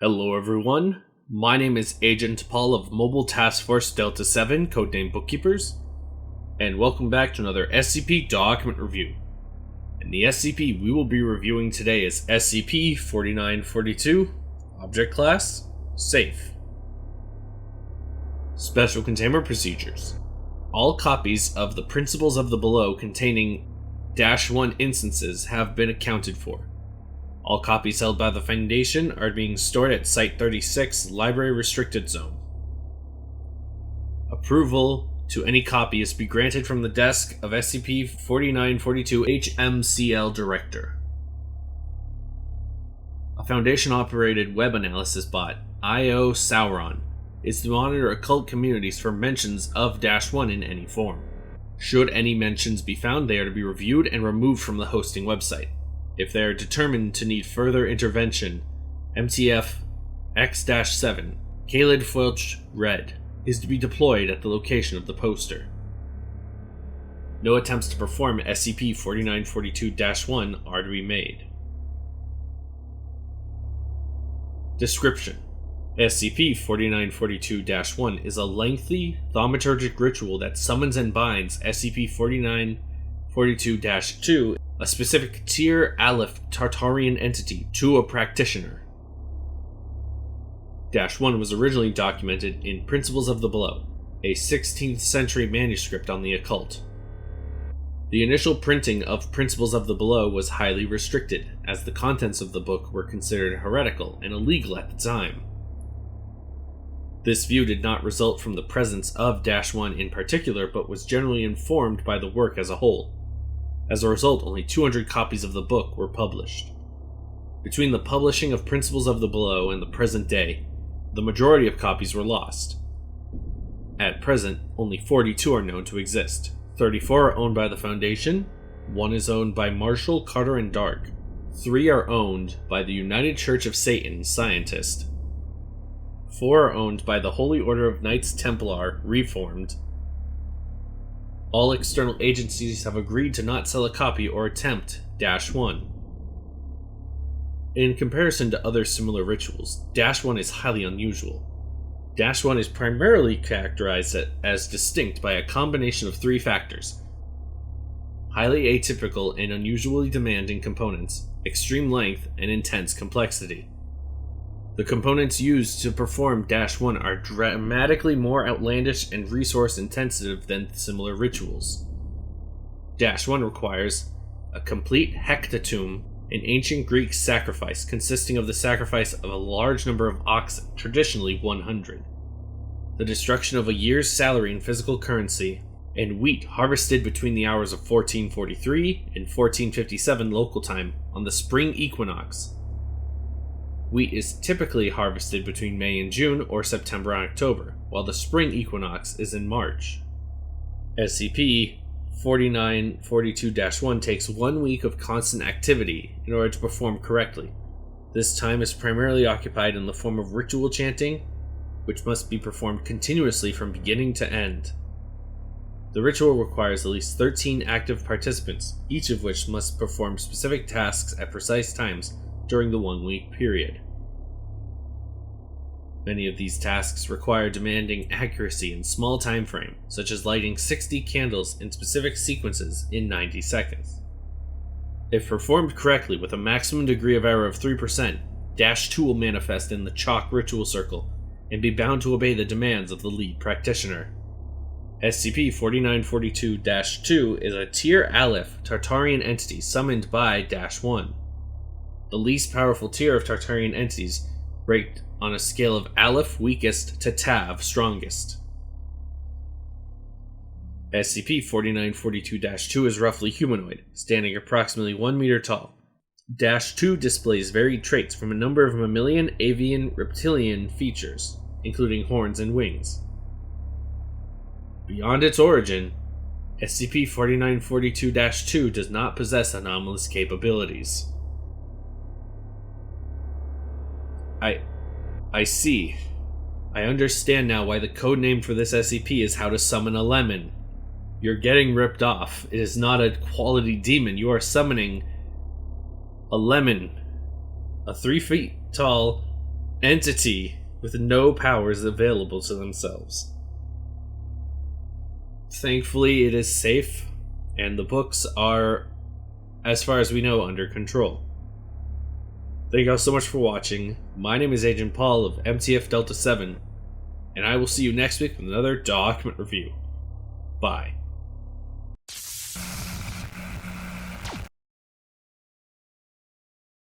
Hello everyone, my name is Agent Paul of Mobile Task Force Delta 7, codenamed Bookkeepers, and welcome back to another SCP document review. And the SCP we will be reviewing today is SCP-4942, Object Class, Safe. Special Containment Procedures. All copies of the Principles of the Below containing -1 instances have been accounted for. All copies held by the Foundation are being stored at Site-36, Library Restricted Zone. Approval to any copy is to be granted from the desk of SCP-4942 HMCL Director. A Foundation-operated web analysis bot, IO Sauron, is to monitor occult communities for mentions of -1 in any form. Should any mentions be found, they are to be reviewed and removed from the hosting website. If they are determined to need further intervention, MTF X-7, Khalid Filch Red, is to be deployed at the location of the poster. No attempts to perform SCP-4942-1 are to be made. Description: SCP-4942-1 is a lengthy, thaumaturgic ritual that summons and binds SCP-4942-2, a specific Tier Aleph Tartarian entity, to a practitioner. -1 was originally documented in Principles of the Below, a 16th century manuscript on the occult. The initial printing of Principles of the Below was highly restricted, as the contents of the book were considered heretical and illegal at the time. This view did not result from the presence of -1 in particular, but was generally informed by the work as a whole. As a result, only 200 copies of the book were published. Between the publishing of Principles of the Below and the present day, the majority of copies were lost. At present, only 42 are known to exist. 34 are owned by the Foundation, 1 is owned by Marshall, Carter, and Dark, 3 are owned by the United Church of Satan, Scientist, 4 are owned by the Holy Order of Knights Templar, Reformed. All external agencies have agreed to not sell a copy or attempt -1. In comparison to other similar rituals, -1 is highly unusual. -1 is primarily characterized as distinct by a combination of 3 factors: highly atypical and unusually demanding components, extreme length, and intense complexity. The components used to perform -1 are dramatically more outlandish and resource-intensive than similar rituals. -1 requires a complete hectatomb, an ancient Greek sacrifice consisting of the sacrifice of a large number of oxen, traditionally 100, the destruction of a year's salary in physical currency, and wheat harvested between the hours of 1443 and 1457 local time on the spring equinox. Wheat is typically harvested between May and June or September and October, while the spring equinox is in March. SCP-4942-1 takes 1 week of constant activity in order to perform correctly. This time is primarily occupied in the form of ritual chanting, which must be performed continuously from beginning to end. The ritual requires at least 13 active participants, each of which must perform specific tasks at precise times during the 1-week period. Many of these tasks require demanding accuracy in small time frame, such as lighting 60 candles in specific sequences in 90 seconds. If performed correctly with a maximum degree of error of 3%, -2 will manifest in the chalk ritual circle and be bound to obey the demands of the lead practitioner. SCP-4942-2 is a Tier Aleph Tartarian entity summoned by -1. The least powerful tier of Tartarian entities, ranked on a scale of Aleph weakest to Tav strongest. SCP-4942-2 is roughly humanoid, standing approximately 1 meter tall. -2 displays varied traits from a number of mammalian, avian, reptilian features, including horns and wings. Beyond its origin, SCP-4942-2 does not possess anomalous capabilities. I see. I understand now why the codename for this SCP is How to Summon a Lemon. You're getting ripped off. It is not a quality demon. You are summoning a lemon. A 3 feet tall, entity with no powers available to themselves. Thankfully, it is safe, and the books are, as far as we know, under control. Thank you all so much for watching. My name is Agent Paul of MTF Delta 7, and I will see you next week with another document review. Bye.